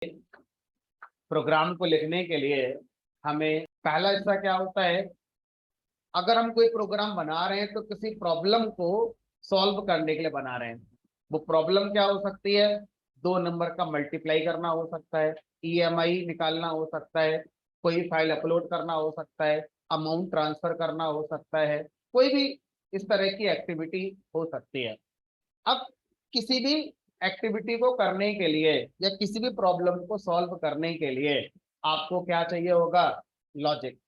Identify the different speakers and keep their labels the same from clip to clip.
Speaker 1: Programme को लिखने के लिए हमें पहला हिस्सा क्या होता है। अगर हम कोई प्रोग्राम बना रहे हैं तो किसी प्रॉब्लम को सॉल्व करने के लिए बना रहे हैं। वो प्रॉब्लम क्या हो सकती है? 2 नंबर का मल्टीप्लाई करना हो सकता है, ईएमआई निकालना हो सकता है, कोई फाइल अपलोड करना हो सकता है, अमाउंट ट्रांसफर करना हो सकता है, कोई भी इस तरह की एक्टिविटी हो सकती है। अब किसी भी एक्टिविटी को करने के लिए या किसी भी प्रॉब्लम को सॉल्व करने के लिए आपको क्या चाहिए होगा? लॉजिक।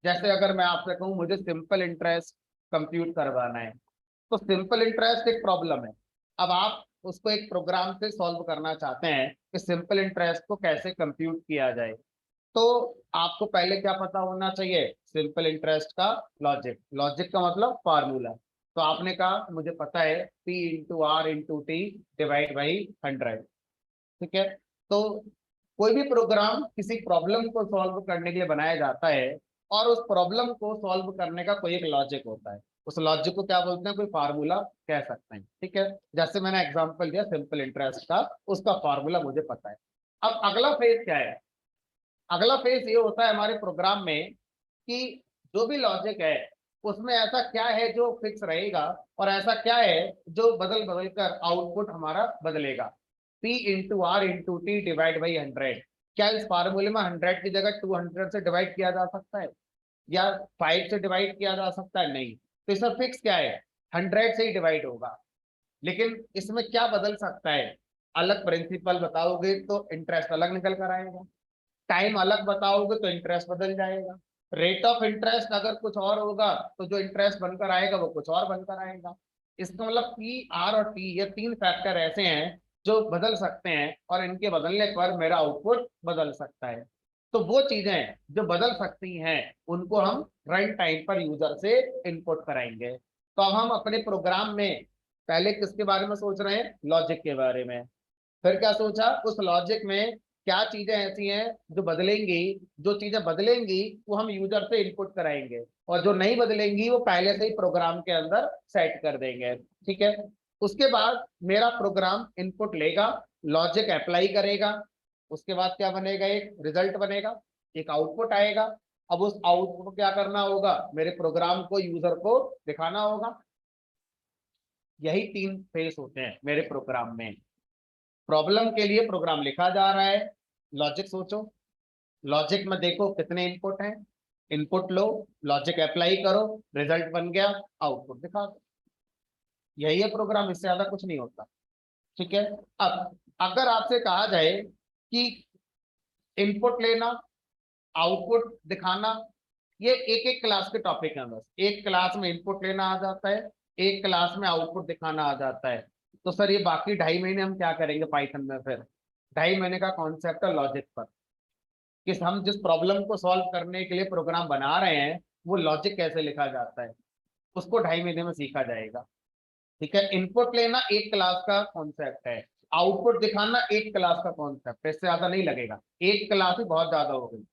Speaker 1: जैसे अगर मैं आपसे कहूं मुझे सिंपल इंटरेस्ट कंप्यूट करवाना है, तो सिंपल इंटरेस्ट एक प्रॉब्लम है। अब आप उसको एक प्रोग्राम से सॉल्व करना चाहते हैं कि सिंपल इंटरेस्ट को कैसे कंप्यूट किया जाए, तो आपको पहले क्या पता होना चाहिए? सिंपल इंटरेस्ट का लॉजिक। लॉजिक का मतलब फार्मूला। तो आपने कहा मुझे पता है P into R into T divide by 100। ठीक है। तो कोई भी प्रोग्राम किसी प्रॉब्लम को सॉल्व करने के लिए बनाया जाता है और उस प्रॉब्लम को सॉल्व करने का कोई एक लॉजिक होता है। उस लॉजिक को क्या बोलते हैं? कोई फार्मूला कह सकते हैं। ठीक है। जैसे मैंने एग्जांपल दिया सिंपल इंटरेस्ट का, उसका फार्मूला मुझे पता है। अब अगला फेज क्या है? अगला फेज ये होता है हमारे प्रोग्राम में कि जो भी लॉजिक है उसमें ऐसा क्या है जो फिक्स रहेगा और ऐसा क्या है जो बदल बदल कर आउटपुट हमारा बदलेगा। P into R into T divide by 100। क्या इस फार्मूले में 100 की जगह 200 से डिवाइड किया जा सकता है या 5 से डिवाइड किया जा सकता है? नहीं। तो इसमें फिक्स क्या है? 100 से ही डिवाइड होगा। लेकिन इसमें क्या बदल सकता है? अलग प्रिंसिपल बताओगे तो इंटरेस्ट अलग निकल कर आएगा, टाइम अलग बताओगे तो इंटरेस्ट बदल जाएगा, रेट ऑफ इंटरेस्ट अगर कुछ और होगा तो जो इंटरेस्ट बनकर आएगा वो कुछ और बनकर आएगा। इसका मतलब पी आर और टी ये 3 फैक्टर ऐसे हैं जो बदल सकते हैं और इनके बदलने पर मेरा आउटपुट बदल सकता है। तो वो चीजें जो बदल सकती हैं उनको हम रन टाइम पर यूजर से इनपुट कराएंगे। तो अब हम अपने प्रोग्राम में पहले किसके बारे में सोच रहे हैं? लॉजिक के बारे में। फिर क्या सोचा? उस लॉजिक में क्या चीजें ऐसी हैं जो बदलेंगी। जो चीजें बदलेंगी वो हम यूजर से इनपुट कराएंगे और जो नहीं बदलेंगी वो पहले से ही प्रोग्राम के अंदर सेट कर देंगे। ठीक है। उसके बाद मेरा प्रोग्राम इनपुट लेगा, लॉजिक अप्लाई करेगा, उसके बाद क्या बनेगा? एक रिजल्ट बनेगा, एक आउटपुट आएगा। अब उस आउटपुट को क्या करना होगा? मेरे प्रोग्राम को यूजर को दिखाना होगा। यही 3 फेज होते हैं मेरे प्रोग्राम में। प्रॉब्लम के लिए प्रोग्राम लिखा जा रहा है, लॉजिक सोचो, लॉजिक में देखो कितने इनपुट हैं, इनपुट लो, लॉजिक अप्लाई करो, रिजल्ट बन गया, आउटपुट दिखा दो। यही है प्रोग्राम, इससे ज्यादा कुछ नहीं होता। ठीक है। अब अगर आपसे कहा जाए कि इनपुट लेना, आउटपुट दिखाना, ये एक एक क्लास के टॉपिक है। बस एक क्लास में इनपुट लेना आ जाता है, एक क्लास में आउटपुट दिखाना आ जाता है। तो सर ये बाकी 2.5 महीने हम क्या करेंगे पाइथन में? फिर 2.5 महीने का कॉन्सेप्ट है लॉजिक पर, कि हम जिस प्रॉब्लम को सॉल्व करने के लिए प्रोग्राम बना रहे हैं वो लॉजिक कैसे लिखा जाता है, उसको 2.5 महीने में सीखा जाएगा। ठीक है। इनपुट लेना एक क्लास का कॉन्सेप्ट है, आउटपुट दिखाना एक क्लास का कॉन्सेप्ट है। इससे ज्यादा नहीं लगेगा, एक क्लास ही बहुत ज्यादा हो गई।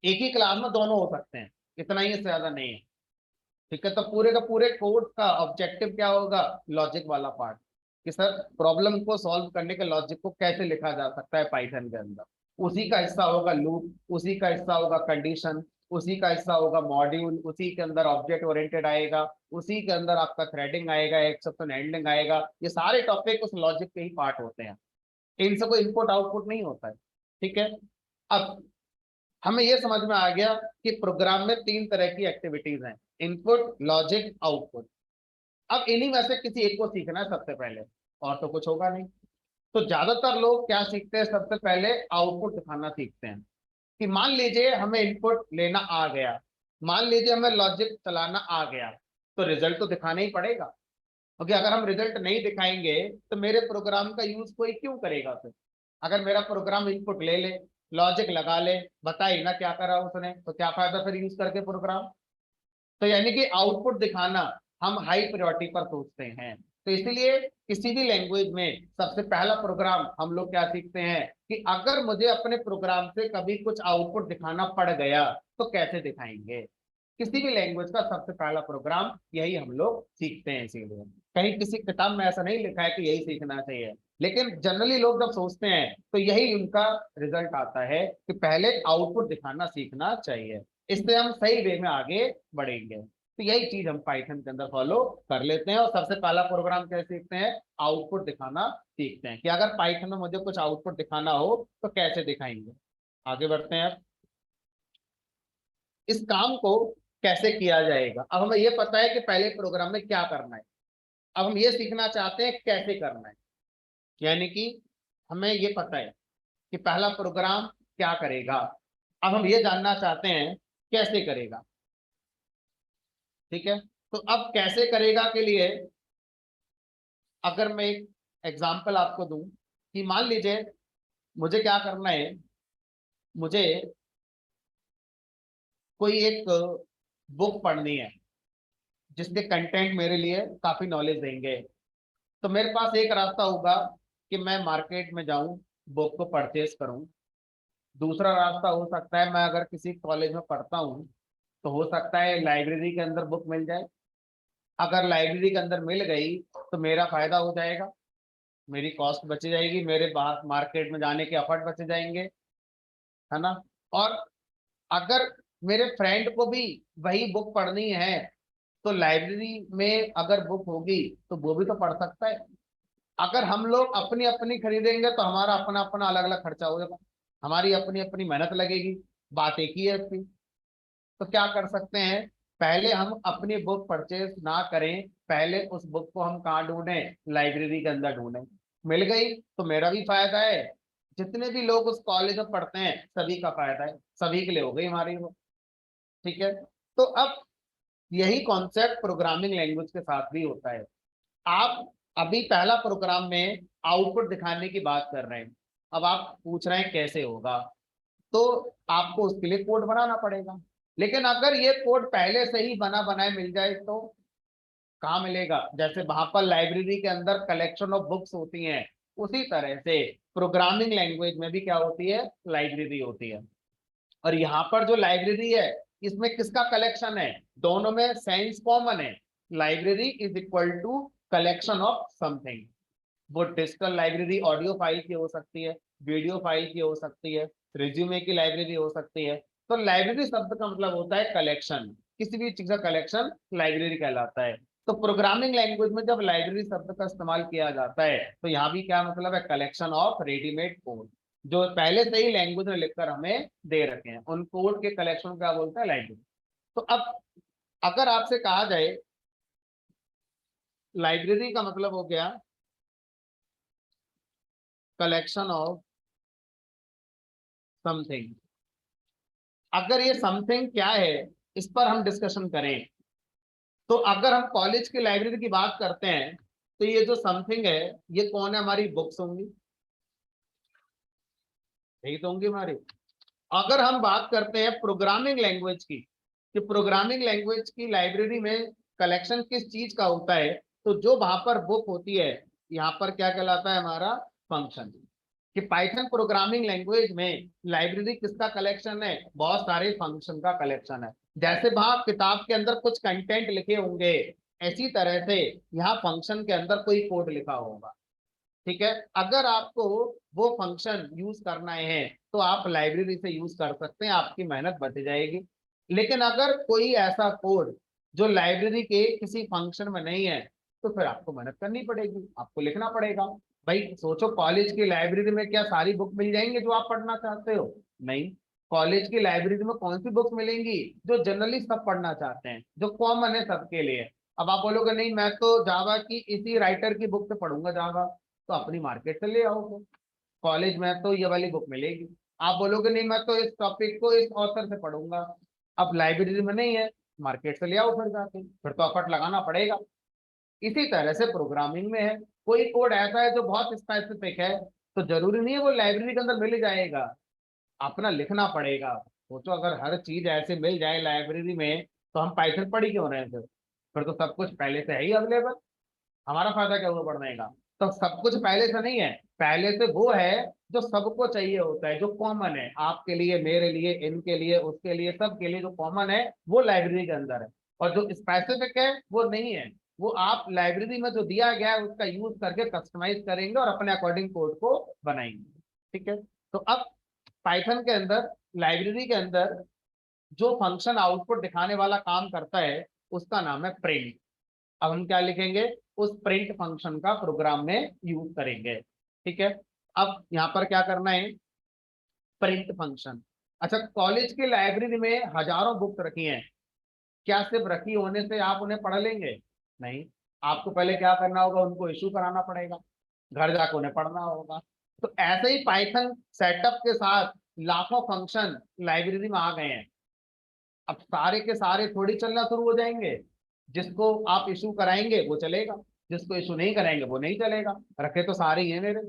Speaker 1: एक ही क्लास में दोनों हो सकते हैं, इतना ही, इससे ज्यादा नहीं है। ठीक है। तो पूरे का पूरे कोर्स का ऑब्जेक्टिव क्या होगा? लॉजिक वाला पार्ट, कि सर प्रॉब्लम को सॉल्व करने के लॉजिक को कैसे लिखा जा सकता है पाइथन के अंदर। उसी का हिस्सा होगा लूप, उसी का हिस्सा होगा कंडीशन, उसी का हिस्सा होगा मॉड्यूल, उसी के अंदर ऑब्जेक्ट ओरिएंटेड आएगा, उसी के अंदर आपका थ्रेडिंग आएगा, एक्सेप्शन हैंडलिंग आएगा। ये सारे टॉपिक उस लॉजिक के ही पार्ट होते हैं, इनसे कोई इनपुट आउटपुट नहीं होता है। ठीक है। अब हमें यह समझ में आ गया कि प्रोग्राम में 3 तरह की एक्टिविटीज हैं, इनपुट, लॉजिक, आउटपुट। अब इन्हीं में से किसी एक को सीखना है सबसे पहले, और तो कुछ होगा नहीं। तो ज्यादातर लोग क्या सीखते हैं? सबसे पहले आउटपुट दिखाना सीखते हैं। कि मान लीजिए हमें इनपुट लेना आ गया, मान लीजिए हमें लॉजिक चलाना आ गया, तो रिजल्ट तो दिखाना ही पड़ेगा। क्योंकि अगर हम रिजल्ट नहीं दिखाएंगे तो मेरे प्रोग्राम का यूज कोई क्यों करेगा फिर? अगर मेरा प्रोग्राम इनपुट ले ले, लॉजिक लगा ले, बताए ना क्या करा उसने, तो क्या फायदा फिर यूज करके प्रोग्राम? तो यानी कि आउटपुट दिखाना हम हाई प्रायोरिटी पर सोचते हैं। तो इसलिए किसी भी लैंग्वेज में सबसे पहला प्रोग्राम हम लोग क्या सीखते हैं कि अगर मुझे अपने प्रोग्राम से कभी कुछ आउटपुट दिखाना पड़ गया तो कैसे दिखाएंगे। किसी भी लैंग्वेज का सबसे पहला प्रोग्राम यही हम लोग सीखते हैं। इसीलिए कहीं किसी किताब में ऐसा नहीं लिखा है कि यही सीखना चाहिए, लेकिन जनरली लोग जब सोचते हैं तो यही उनका रिजल्ट आता है कि पहले आउटपुट दिखाना सीखना चाहिए, इससे हम सही वे में आगे बढ़ेंगे। तो यही चीज हम पाइथन के अंदर फॉलो कर लेते हैं, और सबसे पहला प्रोग्राम कैसे सीखते हैं, आउटपुट दिखाना सीखते हैं कि अगर पाइथन में मुझे कुछ आउटपुट दिखाना हो तो कैसे दिखाएंगे। आगे बढ़ते हैं, अब इस काम को कैसे किया जाएगा। अब हमें यह पता है कि पहले प्रोग्राम में क्या करना है, अब हम ये सीखना चाहते हैं कैसे करना है। यानी कि हमें ये पता है कि पहला प्रोग्राम क्या करेगा, अब हम ये जानना चाहते हैं कैसे करेगा। ठीक है, तो अब कैसे करेगा के लिए अगर मैं एक एग्जांपल आपको दूं कि मान लीजिए मुझे क्या करना है, मुझे कोई एक बुक पढ़नी है जिसके कंटेंट मेरे लिए काफी नॉलेज देंगे। तो मेरे पास एक रास्ता होगा कि मैं मार्केट में जाऊं, बुक को परचेज करूं। दूसरा रास्ता हो सकता है, मैं अगर किसी कॉलेज में पढ़ता हूं तो हो सकता है लाइब्रेरी के अंदर बुक मिल जाए। अगर लाइब्रेरी के अंदर मिल गई तो मेरा फायदा हो जाएगा, मेरी कॉस्ट बच जाएगी, मेरे बाहर मार्केट में जाने के एफर्ट बच जाएंगे, है ना। और अगर मेरे फ्रेंड को भी वही बुक पढ़नी है तो लाइब्रेरी में अगर बुक होगी तो वो भी तो पढ़ सकता है। अगर हम लोग अपनी अपनी खरीदेंगे तो हमारा अपना अपना अलग अलग खर्चा हो जाएगा, हमारी अपनी अपनी मेहनत लगेगी, बात एक ही है इसकी। तो क्या कर सकते हैं, पहले हम अपनी बुक परचेज ना करें, पहले उस बुक को हम कहाँ ढूंढें, लाइब्रेरी के अंदर ढूंढें। मिल गई तो मेरा भी फायदा है, जितने भी लोग उस कॉलेज में पढ़ते हैं सभी का फायदा है, सभी के लिए हो गई हमारी वो। ठीक है, तो अब यही कॉन्सेप्ट प्रोग्रामिंग लैंग्वेज के साथ भी होता है। आप अभी पहला प्रोग्राम में आउटपुट दिखाने की बात कर रहे हैं, अब आप पूछ रहे हैं कैसे होगा, तो आपको उसके लिए कोड बनाना पड़ेगा। लेकिन अगर ये कोड पहले से ही बना बनाए मिल जाए तो कहाँ मिलेगा, जैसे वहां पर लाइब्रेरी के अंदर कलेक्शन ऑफ बुक्स होती हैं, उसी तरह से प्रोग्रामिंग लैंग्वेज में भी क्या होती है, लाइब्रेरी होती है। और यहाँ पर जो लाइब्रेरी है इसमें किसका कलेक्शन है, दोनों में सेंस कॉमन है। Library is equal to collection of something. वो डिजिटल लाइब्रेरी ऑडियो फाइल की हो सकती है, वीडियो फाइल की हो सकती है, रिज्यूमे की लाइब्रेरी हो सकती है। तो लाइब्रेरी शब्द का मतलब होता है कलेक्शन, किसी भी चीज का कलेक्शन लाइब्रेरी कहलाता है। तो प्रोग्रामिंग लैंग्वेज में जब लाइब्रेरी शब्द का इस्तेमाल किया जाता है तो यहाँ भी क्या मतलब है, कलेक्शन ऑफ रेडीमेड कोड जो पहले से ही लैंग्वेज में लिखकर हमें दे रखे हैं, उन कोड के कलेक्शन को क्या बोलता है, लाइब्रेरी। तो अब अगर आपसे कहा जाए लाइब्रेरी का मतलब हो गया कलेक्शन ऑफ समथिंग, अगर ये समथिंग क्या है इस पर हम डिस्कशन करें, तो अगर हम कॉलेज की लाइब्रेरी की बात करते हैं तो ये जो समथिंग है ये कौन है, हमारी बुक्स होंगी, यही तो होंगी हमारी। अगर हम बात करते हैं प्रोग्रामिंग लैंग्वेज की, कि प्रोग्रामिंग लैंग्वेज की लाइब्रेरी में कलेक्शन किस चीज का होता है, तो जो वहां पर बुक होती है यहाँ पर क्या कहलाता है, हमारा फंक्शन। कि पाइथन प्रोग्रामिंग लैंग्वेज में लाइब्रेरी किसका कलेक्शन है, बहुत सारे फंक्शन का कलेक्शन है। जैसे वहां किताब के अंदर कुछ कंटेंट लिखे होंगे, ऐसी तरह से यहाँ फंक्शन के अंदर कोई कोड लिखा होगा। ठीक है, अगर आपको वो फंक्शन यूज करना है तो आप लाइब्रेरी से यूज कर सकते हैं, आपकी मेहनत बच जाएगी। लेकिन अगर कोई ऐसा कोड जो लाइब्रेरी के किसी फंक्शन में नहीं है तो फिर आपको मेहनत करनी पड़ेगी, आपको लिखना पड़ेगा। भाई सोचो, कॉलेज की लाइब्रेरी में क्या सारी बुक मिल जाएंगे जो आप पढ़ना चाहते हो, नहीं। कॉलेज की लाइब्रेरी में कौन सी बुक्स मिलेंगी, जो जनरली सब पढ़ना चाहते हैं, जो कॉमन है सबके लिए। अब आप बोलोगे नहीं मैं तो जावा की इसी राइटर की बुक से पढ़ूंगा जावा, तो अपनी मार्केट से ले आओगे, कॉलेज में तो ये वाली बुक मिलेगी। आप बोलोगे नहीं मैं तो इस टॉपिक को इस ऑथर से पढ़ूंगा, अब लाइब्रेरी में नहीं है, मार्केट से ले आओ फिर जाके, फिर तो एफर्ट लगाना पड़ेगा। इसी तरह से प्रोग्रामिंग में है, कोई कोड ऐसा है जो बहुत स्पेसिफिक है तो जरूरी नहीं है वो लाइब्रेरी के अंदर मिल जाएगा, अपना लिखना पड़ेगा। सोचो अगर हर चीज ऐसे मिल जाए लाइब्रेरी में तो हम पाइथन पढ़ ही क्यों रहे हैं, फिर तो सब कुछ पहले से है ही अवेलेबल, हमारा फायदा क्या हुआ पढ़ने का। तो सब कुछ पहले से नहीं है, पहले से वो है जो सबको चाहिए होता है, जो कॉमन है आपके लिए, मेरे लिए, इनके लिए, उसके लिए, सबके लिए जो कॉमन है वो लाइब्रेरी के अंदर है, और जो स्पेसिफिक है वो नहीं है। वो आप लाइब्रेरी में जो दिया गया है उसका यूज करके कस्टमाइज करेंगे और अपने अकॉर्डिंग कोड को बनाएंगे। ठीक है, तो अब पाइथन के अंदर, लाइब्रेरी के अंदर जो फंक्शन आउटपुट दिखाने वाला काम करता है उसका नाम है प्रिंट। अब हम क्या लिखेंगे, उस प्रिंट फंक्शन का प्रोग्राम में यूज करेंगे। ठीक है, अब यहाँ पर क्या करना है, प्रिंट फंक्शन। अच्छा, कॉलेज की लाइब्रेरी में हजारों बुक रखी हैं, क्या सिर्फ रखी होने से आप उन्हें पढ़ लेंगे? नहीं, आपको पहले क्या करना होगा, उनको इशू कराना पड़ेगा, घर जाकर उन्हें पढ़ना होगा। तो ऐसे ही पाइथन सेटअप के साथ लाखों फंक्शन लाइब्रेरी में आ गए हैं। अब सारे के सारे थोड़ी चलना शुरू हो जाएंगे, जिसको आप इशू कराएंगे वो चलेगा, जिसको इशू नहीं कराएंगे वो नहीं चलेगा। रखे तो सारे ही है मेरे,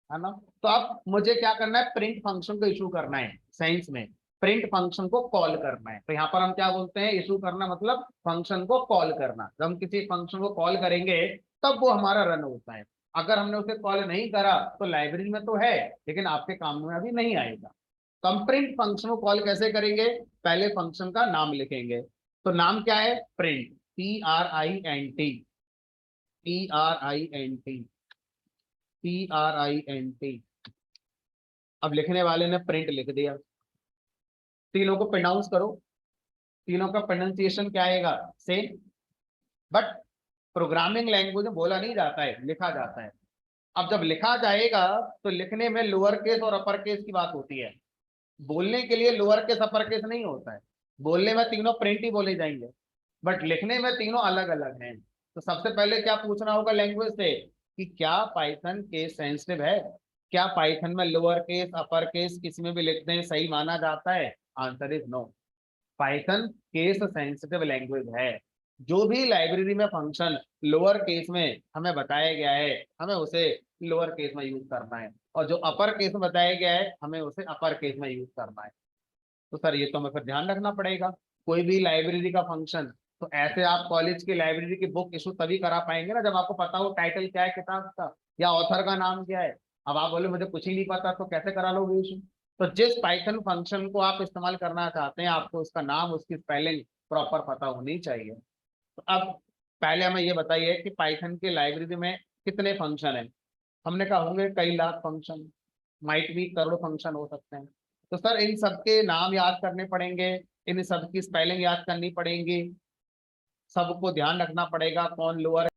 Speaker 1: है ना। तो अब मुझे क्या करना है, प्रिंट फंक्शन को इशू करना है। साइंस में प्रिंट फंक्शन को कॉल करना है, तो यहाँ पर हम क्या बोलते हैं, इशू करना मतलब फंक्शन को कॉल करना। जब हम किसी फंक्शन को कॉल करेंगे तब वो हमारा रन होता है। अगर हमने उसे कॉल नहीं करा तो लाइब्रेरी में तो है लेकिन आपके काम में अभी नहीं आएगा। तो हम प्रिंट फंक्शन को कॉल कैसे करेंगे, पहले फंक्शन का नाम लिखेंगे। तो नाम क्या है, प्रिंट, PRINT, PRINT, PRINT। अब लिखने वाले ने प्रिंट लिख दिया। तीनों को प्रोनाउंस करो, तीनों का प्रोनाउंसिएशन क्या आएगा, सेम। बट प्रोग्रामिंग लैंग्वेज में बोला नहीं जाता है, लिखा जाता है। अब जब लिखा जाएगा तो लिखने में लोअर केस और अपर केस की बात होती है, बोलने के लिए लोअर केस अपर केस नहीं होता है। बोलने में तीनों प्रिंट ही बोले जाएंगे, बट लिखने में तीनों अलग अलग हैं। तो सबसे पहले क्या पूछना होगा लैंग्वेज से कि क्या पाइथन केस सेंसिटिव है, क्या पाइथन में लोअर केस अपर केस किसी में भी लिख दें सही माना जाता है? Answer is no. Python case sensitive language है। जो भी लाइब्रेरी में फंक्शन लोअर केस में हमें बताया गया है हमें उसे लोअर केस में यूज करना है, और जो अपर केस में बताया गया है हमें उसे अपर केस में यूज करना है। तो सर ये तो हमें फिर ध्यान रखना पड़ेगा, कोई भी लाइब्रेरी का फंक्शन। तो ऐसे आप कॉलेज की लाइब्रेरी की बुक इशू तभी करा पाएंगे ना जब आपको पता हो टाइटल क्या है किताब का, या ऑथर का नाम क्या है। अब आप बोले मुझे कुछ ही नहीं पता, तो कैसे करा लोगे इशू? तो जिस पाइथन फंक्शन को आप इस्तेमाल करना चाहते हैं आपको उसका नाम, उसकी स्पेलिंग प्रॉपर पता होनी चाहिए। तो अब पहले हमें ये बताइए कि पाइथन की लाइब्रेरी में कितने फंक्शन है। हमने कहा होंगे कई लाख फंक्शन, माइट भी करोड़ फंक्शन हो सकते हैं। तो सर इन सबके नाम याद करने पड़ेंगे, इन सबकी स्पेलिंग याद करनी पड़ेगी, सबको ध्यान रखना पड़ेगा कौन लोअर